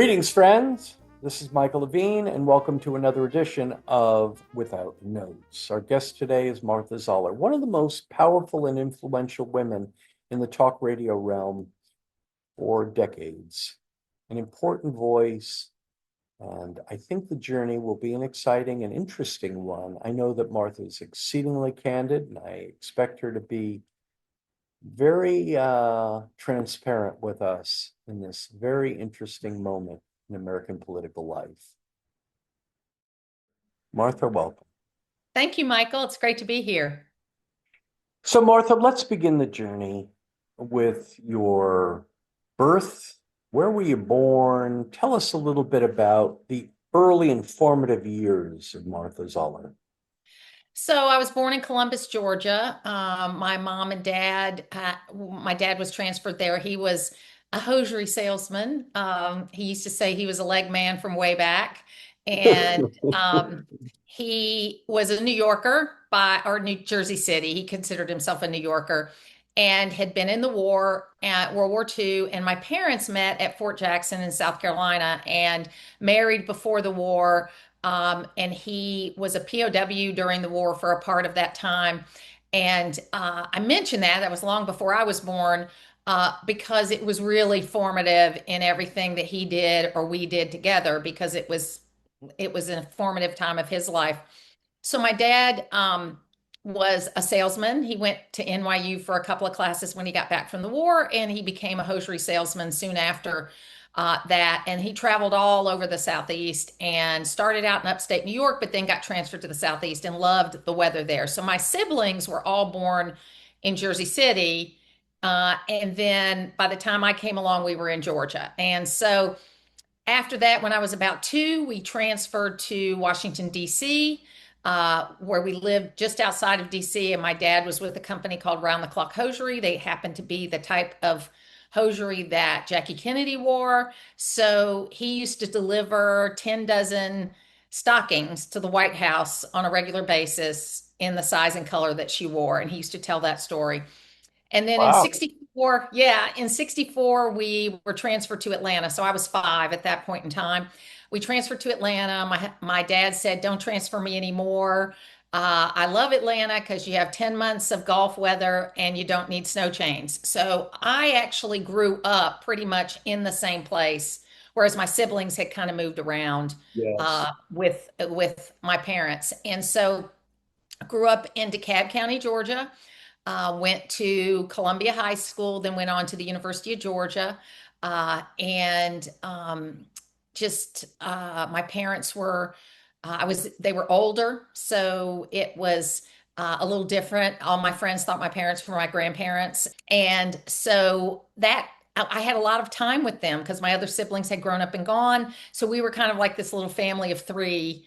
Greetings, friends. This is Michael Levine, and welcome to another edition of Without Notes. Our guest today is Martha Zoller, one of the most powerful and influential women in the talk radio realm for decades. An important voice, and I think the journey will be an exciting and interesting one. I know that Martha is exceedingly candid, and I expect her to be very transparent with us in this very interesting moment in American political life. Martha, welcome. Thank you, Michael. It's great to be here. So, Martha, let's begin the journey with your birth. Where were you born? Tell us a little bit about the early and formative years of Martha Zoller. So I was born in Columbus, Georgia. My mom and dad, my dad was transferred there. He was a hosiery salesman. He used to say he was a leg man from way back. And he was a New Yorker or New Jersey City. He considered himself a New Yorker and had been in the war at World War II. And my parents met at Fort Jackson in South Carolina and married before the war. And he was a POW during the war for a part of that time. And I mentioned that was long before I was born, because it was really formative in everything that he did or we did together, because it was a formative time of his life. So my dad was a salesman. He went to NYU for a couple of classes when he got back from the war, and he became a hosiery salesman soon after that. And he traveled all over the Southeast and started out in upstate New York, but then got transferred to the Southeast and loved the weather there. So my siblings were all born in Jersey City. And then by the time I came along, we were in Georgia. And so after that, when I was about two, we transferred to Washington, D.C., where we lived just outside of D.C. And my dad was with a company called Round the Clock Hosiery. They happened to be the type of hosiery that Jackie Kennedy wore. So he used to deliver 10 dozen stockings to the White House on a regular basis in the size and color that she wore. And he used to tell that story. And then in Wow. 64, yeah, in 64, we were transferred to Atlanta. So I was five at that point in time. We transferred to Atlanta. My dad said, "Don't transfer me anymore. I love Atlanta because you have 10 months of golf weather and you don't need snow chains." So I actually grew up pretty much in the same place, whereas my siblings had kind of moved around Yes. with my parents. And so I grew up in DeKalb County, Georgia. Went to Columbia High School, then went on to the University of Georgia. And just My parents were, they were older, so it was a little different. All my friends thought my parents were my grandparents. And so I had a lot of time with them because my other siblings had grown up and gone. So we were kind of like this little family of three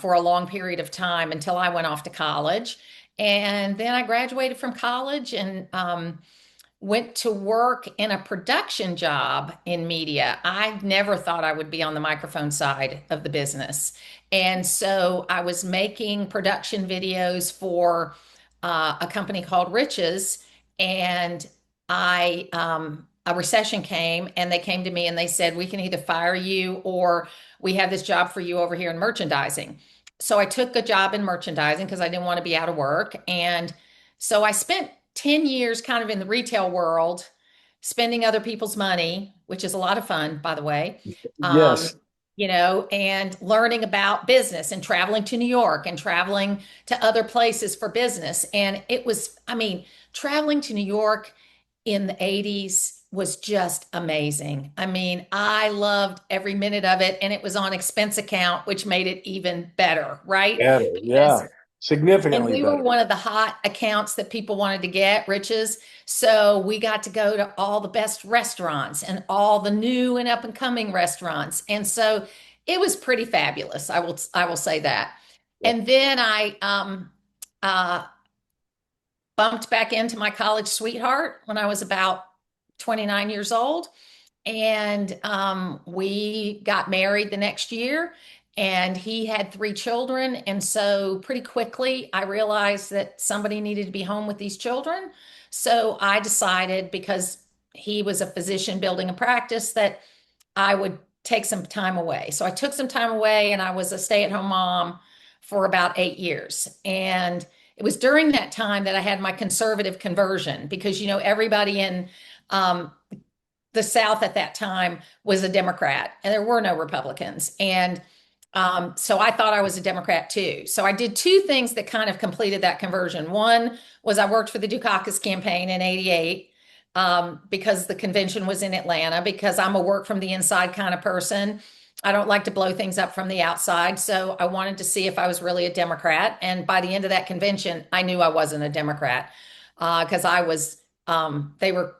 for a long period of time until I went off to college. And then I graduated from college and went to work in a production job in media. I never thought I would be on the microphone side of the business. And so I was making production videos for a company called Riches. And a recession came and they came to me and they said, "We can either fire you or we have this job for you over here in merchandising." So I took a job in merchandising because I didn't want to be out of work. And so I spent 10 years kind of in the retail world, spending other people's money, which is a lot of fun, by the way. Um, Yes. and learning about business and traveling to New York and traveling to other places for business. And it was, I mean, traveling to New York in the 80s was just amazing. I mean, I loved every minute of it, and it was on expense account, which made it even better, right? Better. Because Yeah. and Significantly we were better. one of the hot accounts that people wanted to get, Riches. So we got to go to all the best restaurants and all the new and up and coming restaurants. And so it was pretty fabulous. I will say that. Yep. And then I uh, bumped back into my college sweetheart when I was about 29 years old. And we got married the next year, and he had three children. And so, pretty quickly, I realized that somebody needed to be home with these children. So, I decided, because he was a physician building a practice, that I would take some time away. So I took some time away and I was a stay-at-home mom for about 8 years. And it was during that time that I had my conservative conversion because, everybody in um, the South at that time was a Democrat and there were no Republicans. And so I thought I was a Democrat too. So I did two things that kind of completed that conversion. One was I worked for the Dukakis campaign in '88 because the convention was in Atlanta, because I'm a work from the inside kind of person. I don't like to blow things up from the outside. So I wanted to see if I was really a Democrat. And by the end of that convention, I knew I wasn't a Democrat because I was, they were,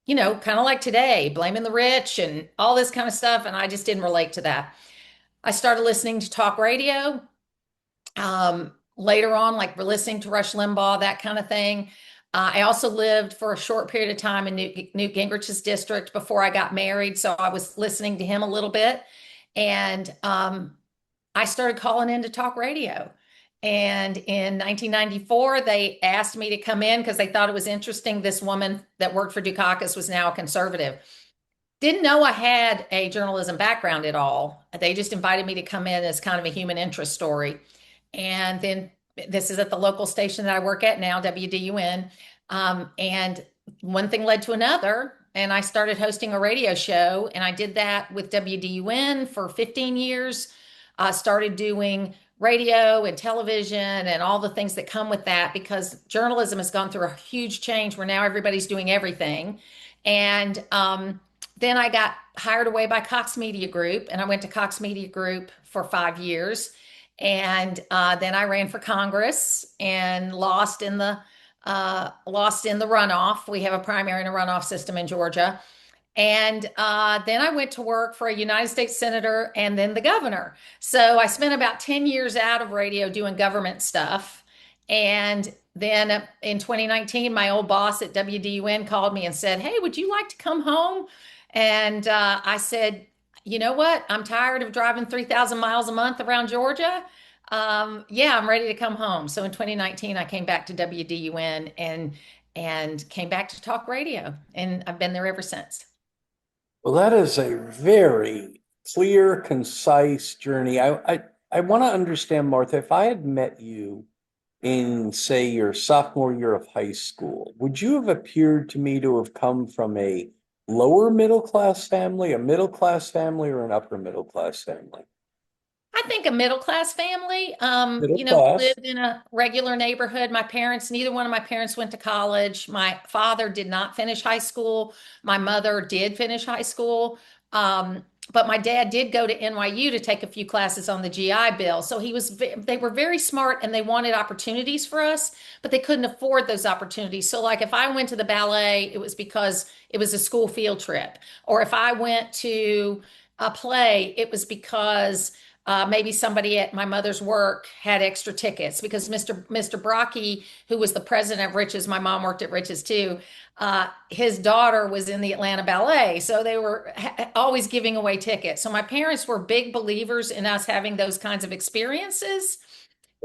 kind of like today, blaming the rich and all this kind of stuff. And I just didn't relate to that. I started listening to talk radio. Later on, like we're listening to Rush Limbaugh, that kind of thing. I also lived for a short period of time in Newt Gingrich's district before I got married. So I was listening to him a little bit. And I started calling into talk radio. And in 1994, they asked me to come in because they thought it was interesting. This woman that worked for Dukakis was now a conservative. Didn't know I had a journalism background at all. They just invited me to come in as kind of a human interest story. And then this is at the local station that I work at now, WDUN. And one thing led to another. And I started hosting a radio show. And I did that with WDUN for 15 years. I started doing radio and television and all the things that come with that because journalism has gone through a huge change where now everybody's doing everything. And then I got hired away by Cox Media Group, and I went to Cox Media Group for 5 years. And then I ran for Congress and lost in the runoff. We have a primary and a runoff system in Georgia. And then I went to work for a United States senator and then the governor. So I spent about 10 years out of radio doing government stuff. And then in 2019, my old boss at WDUN called me and said, "Hey, would you like to come home?" And I said, "You know what? I'm tired of driving 3,000 miles a month around Georgia. Yeah, I'm ready to come home." So in 2019, I came back to WDUN and came back to talk radio, and I've been there ever since. Well, that is a very clear, concise journey. I want to understand, Martha, if I had met you in, say, your sophomore year of high school, would you have appeared to me to have come from a lower middle class family, a middle class family, or an upper middle class family? I think a middle class family. Middle class. Lived in a regular neighborhood. Neither one of my parents went to college. My father did not finish high school. My mother did finish high school. But my dad did go to NYU to take a few classes on the GI Bill. So they were very smart and they wanted opportunities for us, but they couldn't afford those opportunities. So like if I went to the ballet, it was because it was a school field trip. Or if I went to a play, it was because maybe somebody at my mother's work had extra tickets because Mr. Brocky, who was the president of Riches, my mom worked at Riches too. His daughter was in the Atlanta Ballet, so they were always giving away tickets. So my parents were big believers in us having those kinds of experiences.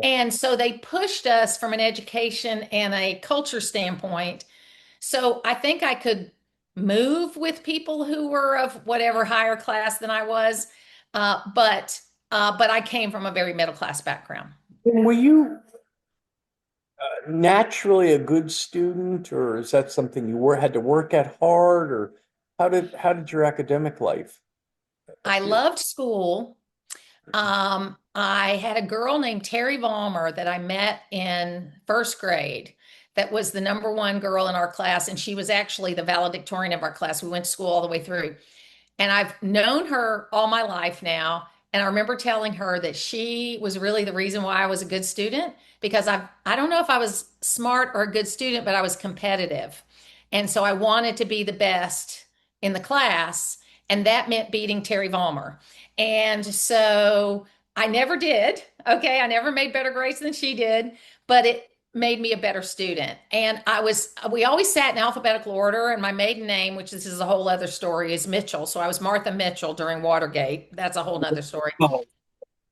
And so they pushed us from an education and a culture standpoint. So I think I could move with people who were of whatever higher class than I was. But I came from a very middle class background. Were you naturally a good student, or is that something you had to work at hard, or how did your academic life I appear? loved school. I had a girl named Terry Vollmer that I met in first grade that was the number one girl in our class, and she was actually the valedictorian of our class. We went to school all the way through. And I've known her all my life now. And I remember telling her that she was really the reason why I was a good student because I don't know if I was smart or a good student, but I was competitive. And so I wanted to be the best in the class. And that meant beating Terry Vollmer. And so I never did. Okay. I never made better grades than she did, but it made me a better student. And we always sat in alphabetical order. And my maiden name, which this is a whole other story, is Mitchell. So I was Martha Mitchell during Watergate. That's a whole nother story. Oh,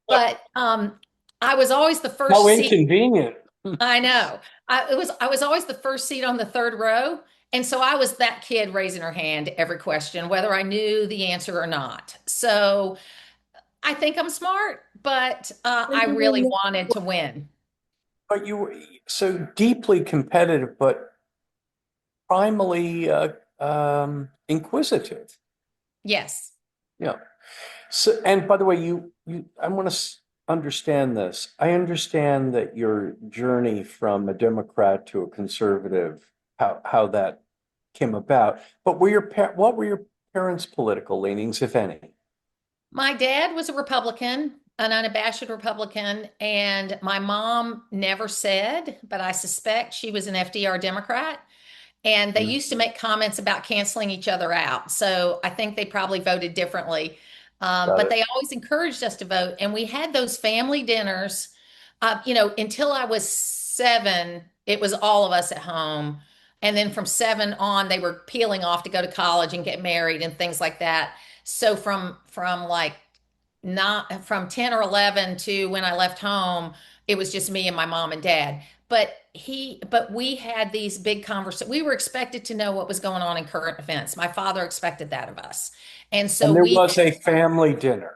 But I was always the how first seat. inconvenient. I know. I was always the first seat on the third row. And so I was that kid raising her hand to every question, whether I knew the answer or not. So I think I'm smart, but But I you really were, wanted to win. but you were so deeply competitive, but primarily inquisitive. Yes. Yeah. So, and by the way, I want to understand this. I understand that your journey from a Democrat to a conservative, how that came about. But what were your parents' political leanings, if any? My dad was a Republican, an unabashed Republican, and my mom never said, but I suspect she was an FDR Democrat. And they Mm, used to make comments about canceling each other out. So I think they probably voted differently. got But it. they always encouraged us to vote. And we had those family dinners. Until I was 7, it was all of us at home. And then from 7 on, they were peeling off to go to college and get married and things like that. So from like not from 10 or 11 to when I left home, it was just me and my mom and dad. But we had these big conversations. We were expected to know what was going on in current events. My father expected that of us. And so And there we was a family dinner.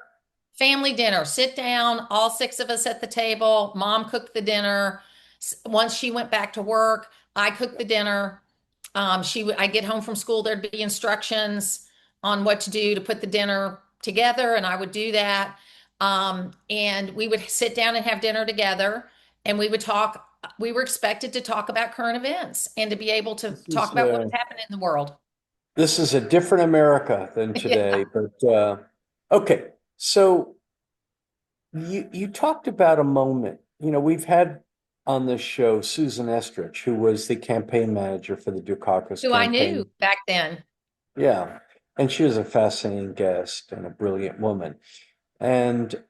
family dinner, sit down, all 6 of us at the table. Mom cooked the dinner. Once she went back to work, I cooked the dinner. I get home from school, there'd be instructions on what to do to put the dinner together, and I would do that. And we would sit down and have dinner together, and we would talk. We were expected to talk about current events and to be able to This talk is about what a was happening in the world. this is a different America than Yeah. today. But okay, so you talked about a moment. We've had on this show Susan Estrich, who was the campaign manager for the Dukakis Who I knew campaign. back then. Yeah, and she was a fascinating guest and a brilliant woman. And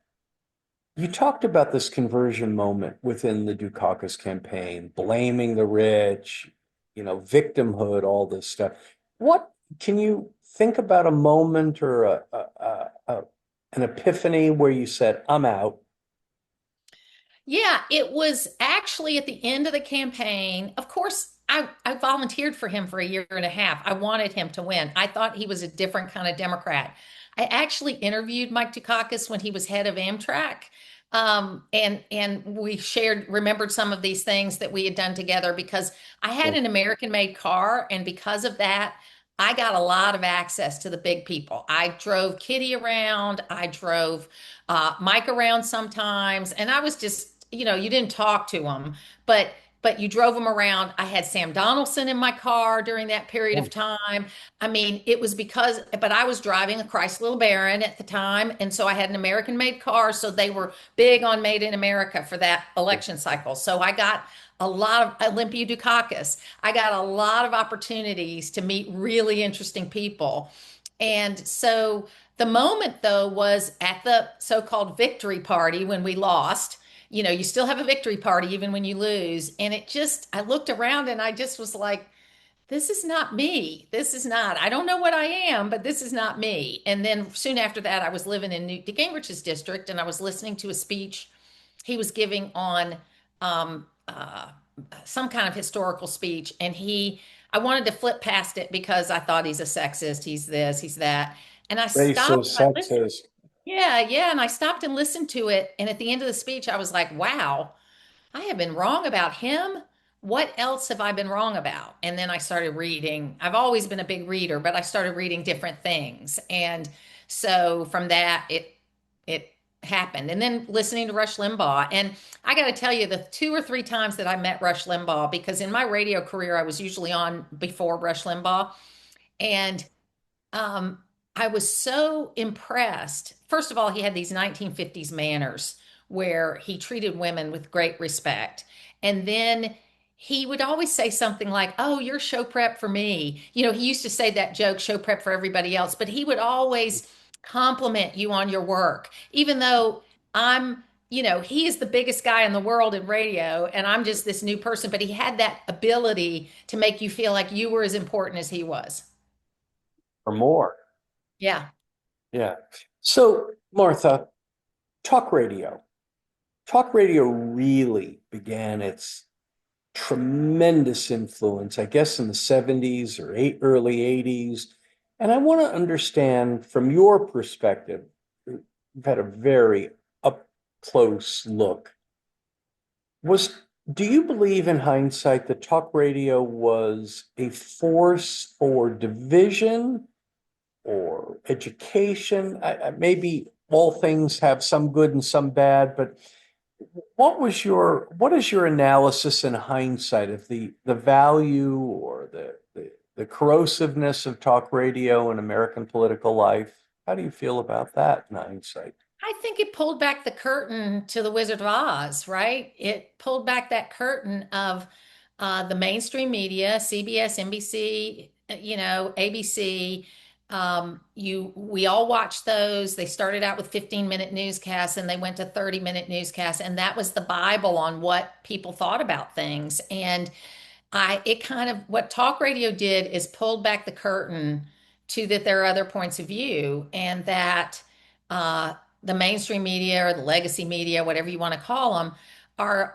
you talked about this conversion moment within the Dukakis campaign, blaming the rich, victimhood, all this stuff. What can you think about a moment or an epiphany where you said, "I'm out"? Yeah, it was actually at the end of the campaign. Of course, I volunteered for him for a year and a half. I wanted him to win. I thought he was a different kind of Democrat. I actually interviewed Mike Dukakis when he was head of Amtrak. And we remembered some of these things that we had done together because I had an American-made car, and because of that, I got a lot of access to the big people. I drove Kitty around. I drove Mike around sometimes, and I was just, you didn't talk to him, but you drove him around. I had Sam Donaldson in my car during that period of time. I mean, it was but I was driving a Chrysler LeBaron at the time, and so I had an American-made car, so they were big on Made in America for that election cycle. So I got a lot of Olympia Dukakis. I got a lot of opportunities to meet really interesting people. And so the moment, though, was at the so-called victory party when we lost. You still have a victory party even when you lose. And I looked around and I just was like, this is not me. This is not, I don't know what I am, but this is not me. And then soon after that, I was living in Newt Gingrich's district and I was listening to a speech he was giving on um, uh, some kind of historical speech. I wanted to flip past it because I thought he's a sexist. He's this, he's that. And I stopped Racist, and I listened. sexist. Yeah, yeah. And I stopped and listened to it. And at the end of the speech, I was like, wow, I have been wrong about him. What else have I been wrong about? And then I started reading. I've always been a big reader, but I started reading different things. And so from that, it happened. And then listening to Rush Limbaugh. And I got to tell you, the 2 or 3 times that I met Rush Limbaugh, because in my radio career, I was usually on before Rush Limbaugh. And um, I was so impressed. First of all, he had these 1950s manners where he treated women with great respect. And then he would always say something like, "Oh, you're show prep for me." He used to say that joke, show prep for everybody else, but he would always compliment you on your work, even though he is the biggest guy in the world in radio, and I'm just this new person, but he had that ability to make you feel like you were as important as he was. Or more. Yeah. Yeah. So, Martha, talk radio. Talk radio really began its tremendous influence, I guess, in the 70s or early 80s. And I want to understand from your perspective, you've had a very up close look. Was Do you believe in hindsight that talk radio was a force for division or education? Maybe all things have some good and some bad, but what is your analysis in hindsight of the value or the corrosiveness of talk radio in American political life? How do you feel about that in hindsight? I think it pulled back the curtain to the Wizard of Oz, right? It pulled back that curtain of the mainstream media, CBS, NBC, ABC. We all watched those. They started out with 15-minute newscasts and they went to 30-minute newscasts, and that was the Bible on what people thought about things. And it kind of, what talk radio did is pulled back the curtain to that there are other points of view, and that uh, the mainstream media or the legacy media, whatever you want to call them,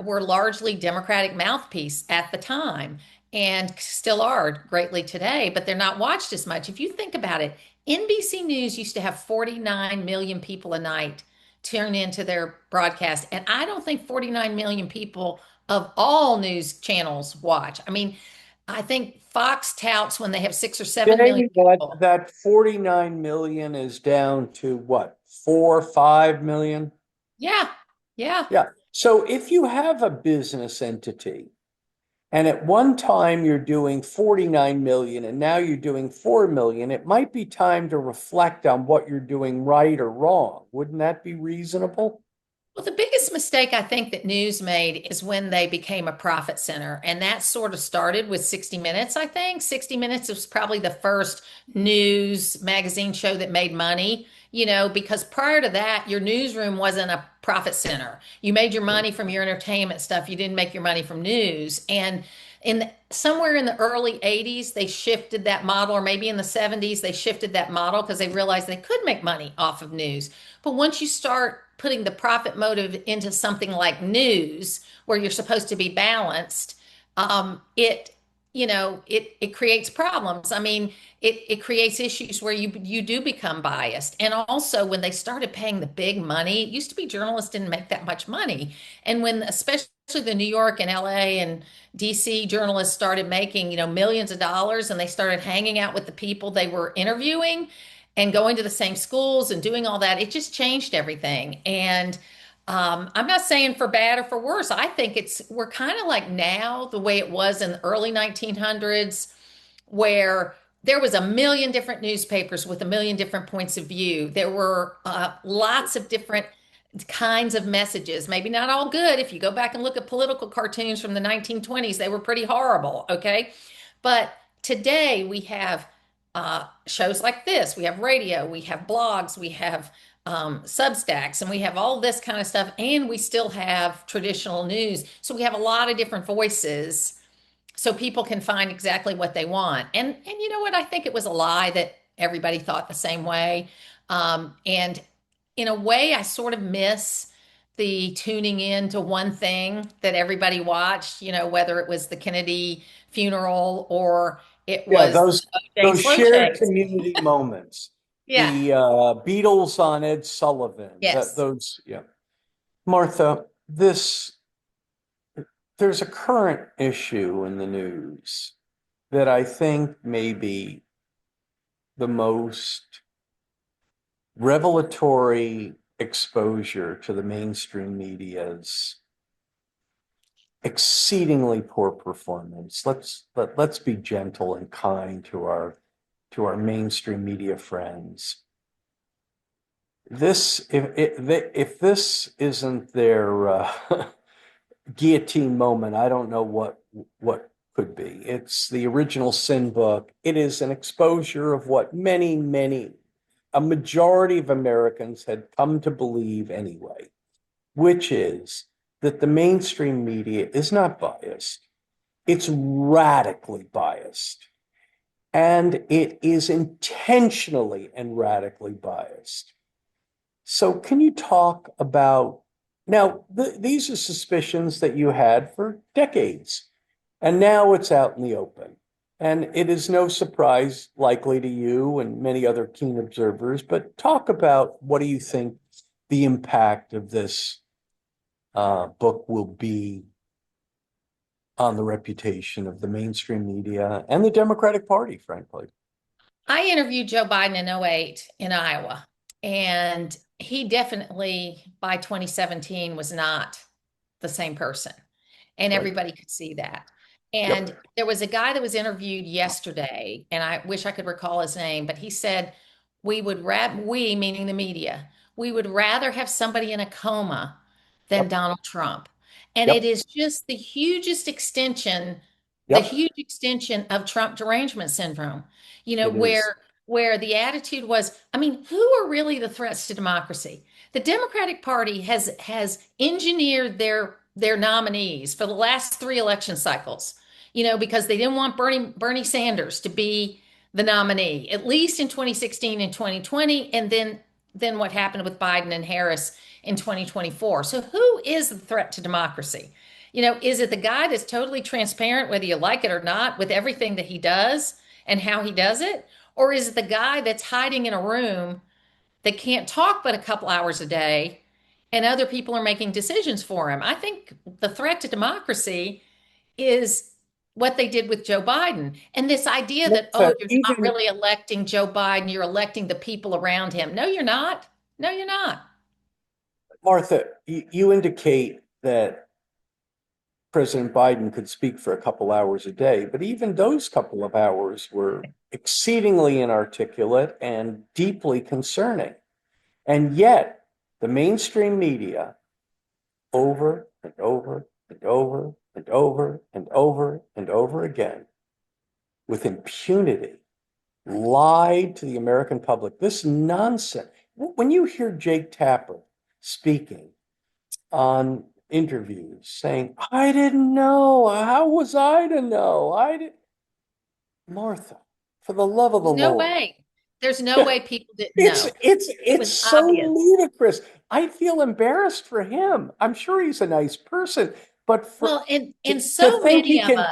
were largely Democratic mouthpiece at the time and still are greatly today, but they're not watched as much. If you think about it, NBC News used to have 49 million people a night tune into their broadcast, and I don't think 49 million people of all news channels watch. I mean, I think Fox touts when they have 6 or 7 million Today, people. that 49 million is down to what, 4 or 5 million? Yeah, yeah. Yeah. So if you have a business entity and at one time you're doing 49 million and now you're doing 4 million, it might be time to reflect on what you're doing right or wrong. Wouldn't that be reasonable? Well, the biggest mistake I think that news made is when they became a profit center. And that sort of started with 60 Minutes, I think. 60 Minutes was probably the first news magazine show that made money, because prior to that, your newsroom wasn't a profit center. You made your money from your entertainment stuff. You didn't make your money from news. And somewhere in the early 80s, they shifted that model, or maybe in the 70s, they shifted that model because they realized they could make money off of news. But once you start putting the profit motive into something like news, where you're supposed to be balanced, it creates problems. I mean, it creates issues where you do become biased. And also, when they started paying the big money, it used to be journalists didn't make that much money. And when especially the New York and LA and DC journalists started making, millions of dollars, and they started hanging out with the people they were interviewing and going to the same schools and doing all that, it just changed everything. And I'm not saying for bad or for worse. I think we're kind of like now the way it was in the early 1900s, where there was a million different newspapers with a million different points of view. There were lots of different kinds of messages, maybe not all good. If you go back and look at political cartoons from the 1920s, they were pretty horrible, okay? But today we have shows like this, we have radio, we have blogs, we have Substacks, and we have all this kind of stuff, and we still have traditional news. So we have a lot of different voices so people can find exactly what they want. And you know what? I think it was a lie that everybody thought the same way. And in a way, I sort of miss the tuning in to one thing that everybody watched, whether it was the Kennedy funeral or it Yeah, was Jay those Slow shared Chase. community moments. Yeah. The Beatles on Ed Sullivan. Yes. Yeah. Martha, there's a current issue in the news that I think may be the most revelatory exposure to the mainstream media's exceedingly poor performance. Let's be gentle and kind to our mainstream media friends. If this isn't their guillotine moment, I don't know what could be. It's the original Sin book. It is an exposure of what a majority of Americans had come to believe anyway, which is that the mainstream media is not biased. It's radically biased. And it is intentionally and radically biased. So, can you talk about now? These are suspicions that you had for decades. And now it's out in the open. And it is no surprise, likely to you and many other keen observers, but talk about what do you think the impact of this book will be on the reputation of the mainstream media and the Democratic Party, frankly. I interviewed Joe Biden in '08 in Iowa, and he definitely by 2017 was not the same person. And Right. everybody could see that. Yep. And there was a guy that was interviewed yesterday, and I wish I could recall his name, but he said, we, meaning the media, we would rather have somebody in a coma than Yep. Donald Trump. And it Yep. is just the Yep. huge extension of Trump derangement syndrome, you know, It is. where the attitude was, I mean, who are really the threats to democracy? The Democratic Party has engineered their nominees for the last three election cycles, you know, because they didn't want Bernie Sanders to be the nominee, at least in 2016 and 2020, and then what happened with Biden and Harris in 2024. So who is the threat to democracy? You know, is it the guy that's totally transparent, whether you like it or not, with everything that he does and how he does it? Or is it the guy that's hiding in a room that can't talk but a couple hours a day and other people are making decisions for him? I think the threat to democracy is what they did with Joe Biden. And this idea that, oh, Martha, you're not even really electing Joe Biden, you're electing the people around him. No, you're not. No, you're not. Martha, you indicate that President Biden could speak for a couple hours a day, but even those couple of hours were exceedingly inarticulate and deeply concerning. And yet, the mainstream media, over and over and over and over and over and over again, with impunity, lied to the American public. This nonsense. When you hear Jake Tapper speaking on interviews saying, I didn't know. How was I to know? I did Martha, for the love of the There's no Lord. way. There's no way people didn't It's know. it's It it's was so obvious. ludicrous. I feel embarrassed for him. I'm sure he's a nice person, but for Well, and to think he can.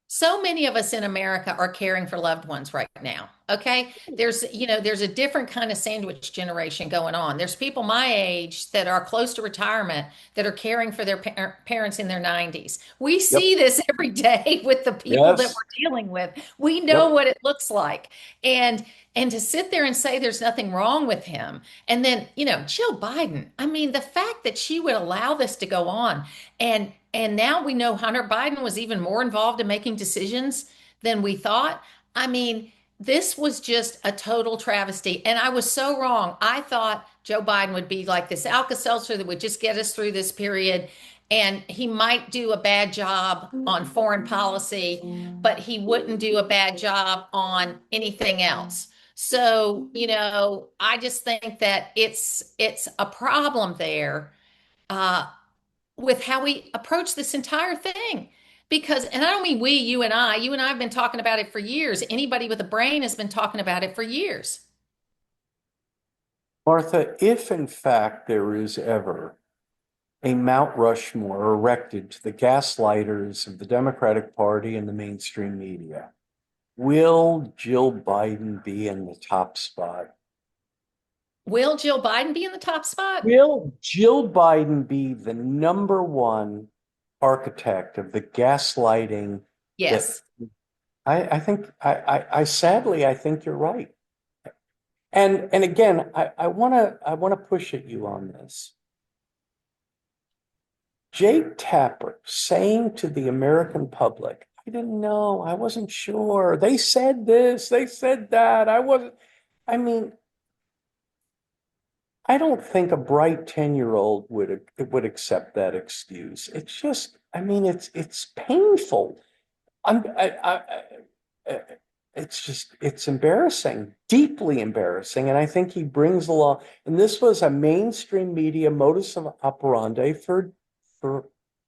so many of us in America are caring for loved ones right now. Okay. There's a different kind of sandwich generation going on. There's people my age that are close to retirement that are caring for their parents in their 90s. We Yep. see this every day with the people that Yes. we're dealing with. We know Yep. what it looks like. And and to sit there and say there's nothing wrong with him. And then, you know, Jill Biden, I mean, the fact that she would allow this to go on and now we know Hunter Biden was even more involved in making decisions than we thought. I mean, this was just a total travesty. And I was so wrong. I thought Joe Biden would be like this Alka-Seltzer that would just get us through this period. And he might do a bad job on foreign policy, but he wouldn't do a bad job on anything else. So, you know, I just think that it's a problem there. Uh, with how we approach this entire thing. Because, and I don't mean we, you and I have been talking about it for years. Anybody with a brain has been talking about it for years. Martha, if in fact there is ever a Mount Rushmore erected to the gaslighters of the Democratic Party and the mainstream media, will Jill Biden be in the top spot? Will Jill Biden be in the top spot? Will Jill Biden be the number one architect of the gaslighting that Yes. I think I sadly I think you're right. And again, I wanna push at you on this. Jake Tapper saying to the American public, I didn't know, I wasn't sure. They said this, they said that. I wasn't, I mean, I don't think a bright 10-year-old would accept that excuse. It's just, I mean, it's painful. I'm, I- it's just, it's embarrassing, deeply embarrassing. And I think he brings along, and this was a mainstream media modus operandi for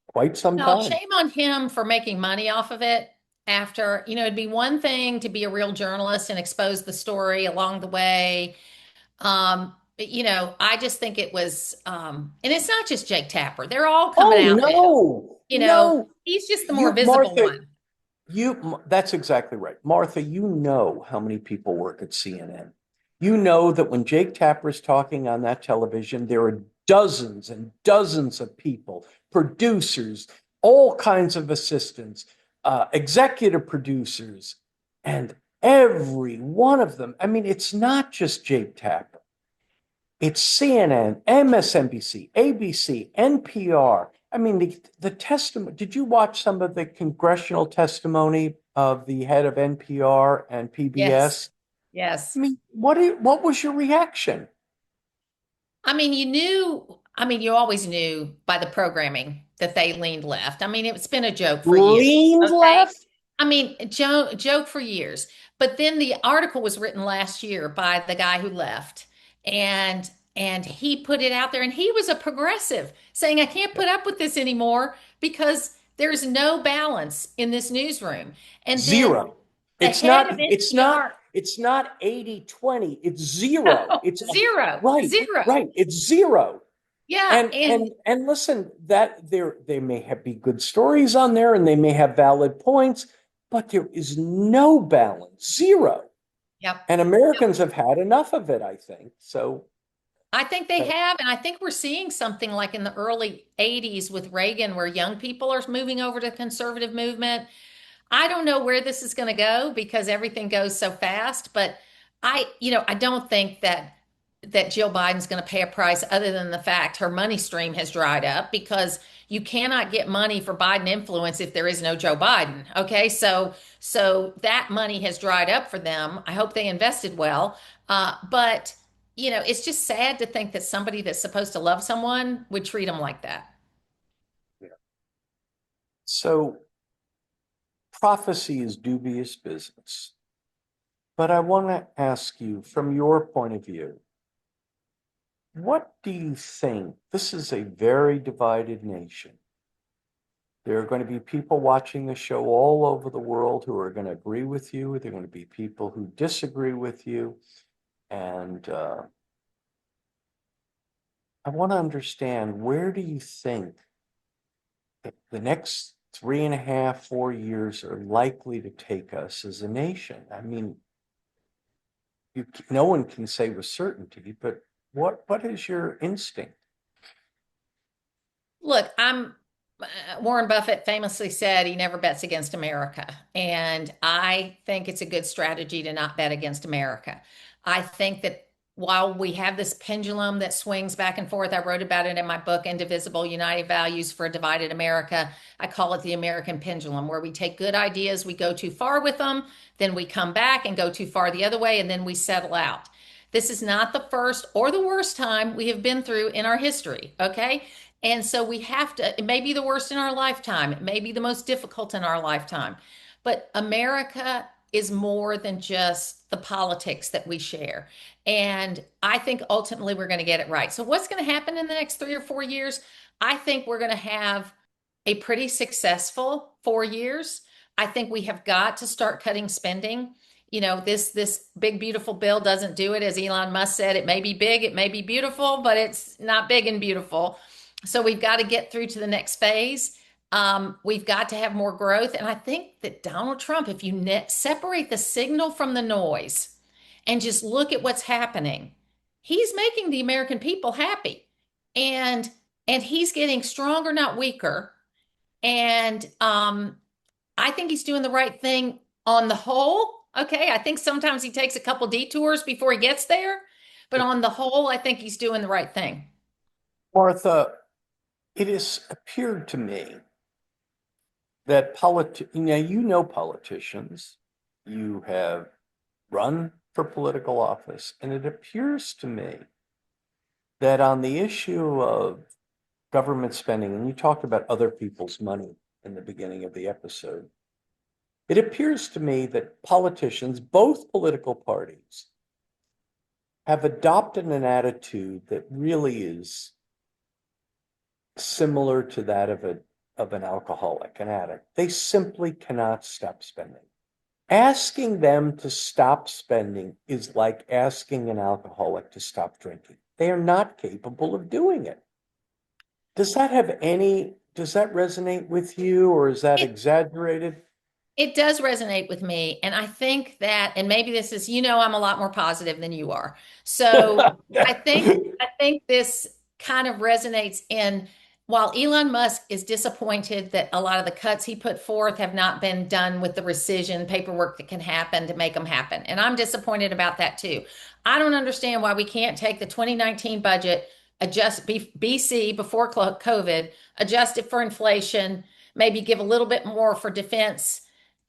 quite some No, time. shame on him for making money off of it after, you know, it'd be one thing to be a real journalist and expose the story along the way. But, you know, I just think it was, and it's not just Jake Tapper. They're all coming Oh out now. no, You know, no. he's just the more You, visible Martha, one. That's exactly right. Martha, you know how many people work at CNN. You know that when Jake Tapper is talking on that television, there are dozens and dozens of people, producers, all kinds of assistants, executive producers, and every one of them. I mean, it's not just Jake Tapper. It's CNN, MSNBC, ABC, NPR. I mean, the testimony. Did you watch some of the congressional testimony of the head of NPR and Yes. PBS? I Yes. mean, what was your reaction? I mean, you always knew by the programming that they leaned left. I mean, it's been a joke for years. Leaned Okay. left? I mean, joke for years. But then the article was written last year by the guy who left, and he put it out there, and he was a progressive, saying, "I can't put up with this anymore because there's no balance in this newsroom." And then Zero. the It's head not, of it's not, NPR, it's not 80-20. It's zero. It's zero, right, zero. right. It's zero. Yeah, And listen, that they may have be good stories on there and they may have valid points, but there is no balance, zero. yep. And Americans have had enough of it, I think. So I think they uh, have, and I think we're seeing something like in the early 80s with Reagan, where young people are moving over to the conservative movement. I don't know where this is going to go because everything goes so fast, but I don't think that Jill Biden's going to pay a price other than the fact her money stream has dried up because you cannot get money for Biden influence if there is no Joe Biden. Okay, so that money has dried up for them. I hope they invested well, but it's just sad to think that somebody that's supposed to love someone would treat them like that. so prophecy is dubious business. But I want to ask you, from your point of view, what do you think? This is a very divided nation. There are going to be people watching the show all over the world who are going to agree with you. There are going to be people who disagree with you. And I want to understand, where do you think that the next 3.5, 4 years are likely to take us as a nation? I mean, no one can say with certainty, but what is your instinct? Look, Warren Buffett famously said he never bets against America. And I think it's a good strategy to not bet against America. I think that while we have this pendulum that swings back and forth, I wrote about it in my book, Indivisible United Values for a Divided America. I call it the American pendulum, where we take good ideas, we go too far with them, then we come back and go too far the other way, and then we settle out. This is not the first or the worst time we have been through in our history, okay? And so we have to, it may be the worst in our lifetime, it may be the most difficult in our lifetime, but America is more than just the politics that we share. And I think ultimately we're going to get it right. So, what's going to happen in the next 3 or 4 years? I think we're going to have a pretty successful 4 years. I think we have got to start cutting spending. This big beautiful bill doesn't do it. As Elon Musk said, it may be big, it may be beautiful, but it's not big and beautiful. So we've got to get through to the next phase. We've got to have more growth. And I think that Donald Trump, if you separate the signal from the noise and just look at what's happening, he's making the American people happy. And and he's getting stronger, not weaker. And I think he's doing the right thing on the whole. Okay. I think sometimes he takes a couple detours before he gets there. But on the whole, I think he's doing the right thing. Martha, it has appeared to me that you know politicians, you have run for political office, and it appears to me that on the issue of government spending, and you talked about other people's money in the beginning of the episode, it appears to me that politicians, both political parties, have adopted an attitude that really is similar to that of an alcoholic, an addict. They simply cannot stop spending. Asking them to stop spending is like asking an alcoholic to stop drinking. They are not capable of doing it. Does that resonate with you, or is that It exaggerated? It does resonate with me. And I think that, and maybe this is, I'm a lot more positive than you are. So I think this kind of resonates in while Elon Musk is disappointed that a lot of the cuts he put forth have not been done with the rescission paperwork that can happen to make them happen. And I'm disappointed about that too. I don't understand why we can't take the 2019 budget, adjust BC before COVID, adjust it for inflation, maybe give a little bit more for defense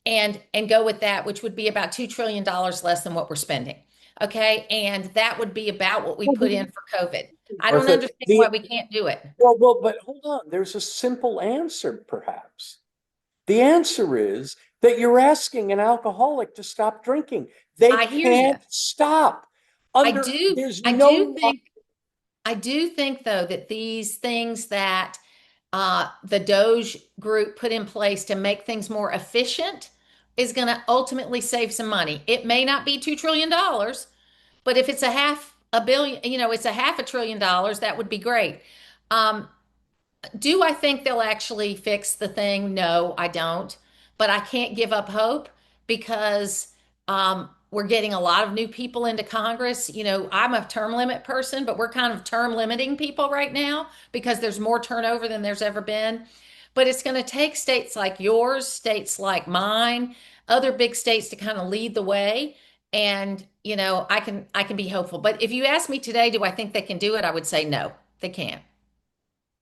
and go with that, which would be about $2 trillion less than what we're spending. Okay. And that would be about what we put in for COVID. I don't Martha, understand why we can't do it. but hold on. There's a simple answer, perhaps. The answer is that you're asking an alcoholic to stop drinking. They I hear you. can't stop. I Under do, there's I do no think, I do think though that these things that the Doge group put in place to make things more efficient is going to ultimately save some money. It may not be $2 trillion, but if it's a half a billion, it's a half $1 trillion, that would be great. Um, do I think they'll actually fix the thing? No, I don't. But I can't give up hope because we're getting a lot of new people into Congress. I'm a term limit person, but we're kind of term limiting people right now because there's more turnover than there's ever been. But it's going to take states like yours, states like mine, other big states to kind of lead the way. And I can be hopeful. But if you ask me today, do I think they can do it? I would say no, they can't.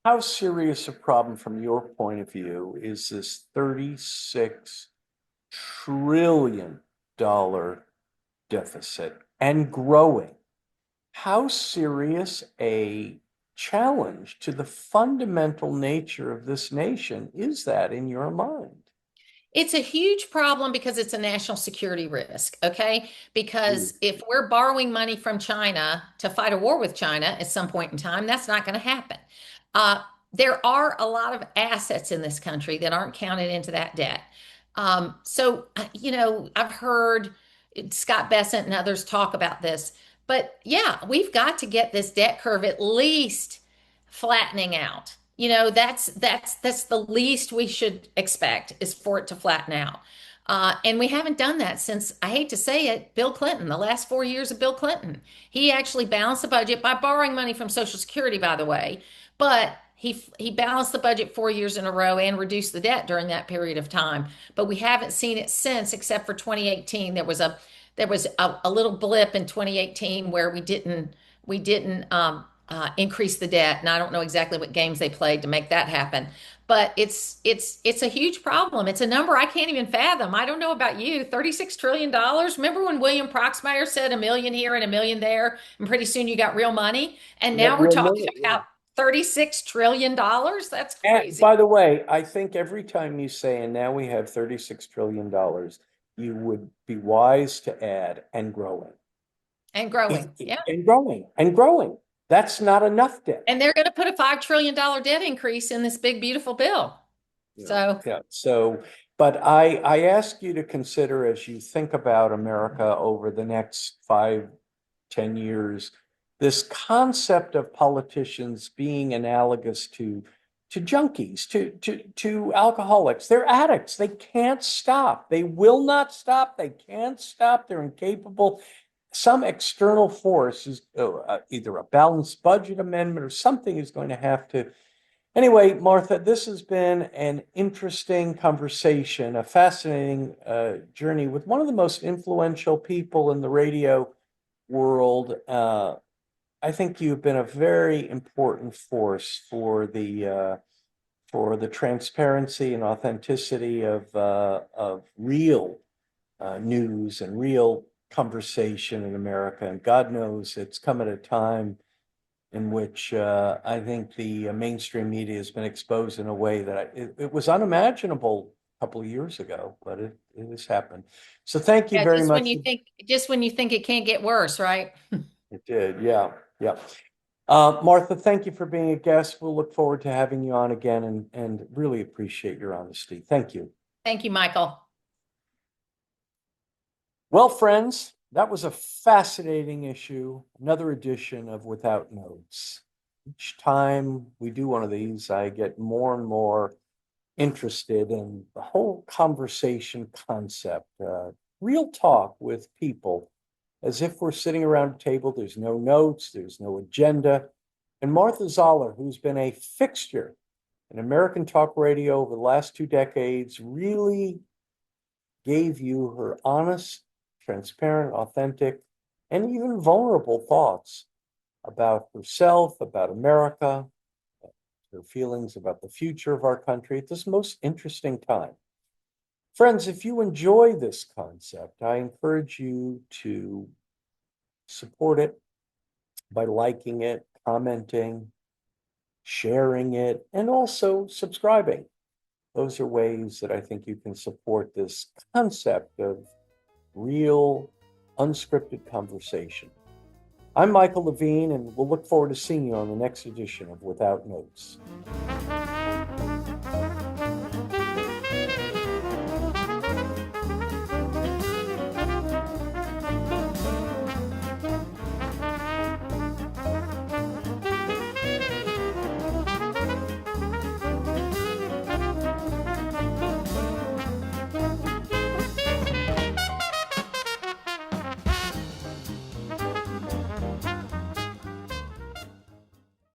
How serious a problem from your point of view is this $36 trillion deficit and growing? How serious a challenge to the fundamental nature of this nation is that in your mind? It's a huge problem because it's a national security risk, okay? Mm. Because if we're borrowing money from China to fight a war with China at some point in time, that's not going to happen. Uh, there are a lot of assets in this country that aren't counted into that debt. I've heard Scott Bessent and others talk about this, but yeah, we've got to get this debt curve at least flattening out. That's the least we should expect is for it to flatten out. And we haven't done that since, I hate to say it, Bill Clinton, the last 4 years of Bill Clinton. He actually balanced the budget by borrowing money from Social Security, by the way, but he balanced the budget 4 years in a row and reduced the debt during that period of time. But we haven't seen it since, except for 2018. There was a little blip in 2018 where we didn't increase the debt, and I don't know exactly what games they played to make that happen. But it's a huge problem. It's a number I can't even fathom. I don't know about you. $36 trillion. Remember when William Proxmire said a million here and a million there, and pretty soon you got real money? And You got now we're real talking money, yeah. about $36 trillion. That's And crazy. by the way, I think every time you say, and now we have $36 trillion, you would be wise to add and growing. And growing. Yeah. And growing and growing. That's not enough debt. And they're going to put a $5 trillion debt increase in this big, beautiful bill. Yeah. So Yeah. So, but I ask you to consider as you think about America over the next 5, 10 years, this concept of politicians being analogous to junkies, to alcoholics. They're addicts. They can't stop. They will not stop. They can't stop. They're incapable. Some external force is either a balanced budget amendment or something is going to have to. Anyway, Martha, this has been an interesting conversation, a fascinating journey with one of the most influential people in the radio world. I think you've been a very important force for the transparency and authenticity of real news and real conversation in America. And God knows it's come at a time in which I think the mainstream media has been exposed in a way that it was unimaginable a couple of years ago, but it has happened. So thank you yeah, very much. just when you think it can't get worse, right? It did, yeah, yeah. Martha, thank you for being a guest. We'll look forward to having you on again and really appreciate your honesty. Thank you. Thank you, Michael. Well, friends, that was a fascinating issue. Another edition of Without Notes. Each time we do one of these, I get more and more interested in the whole conversation concept, real talk with people, as if we're sitting around a table. There's no notes, there's no agenda. And Martha Zoller, who's been a fixture in American talk radio over the last 2 decades, really gave you her honest, transparent, authentic, and even vulnerable thoughts about herself, about America, her feelings about the future of our country at this most interesting time. Friends, if you enjoy this concept, I encourage you to support it by liking it, commenting, sharing it, and also subscribing. Those are ways that I think you can support this concept of real, unscripted conversation. I'm Michael Levine, and we'll look forward to seeing you on the next edition of Without Notes.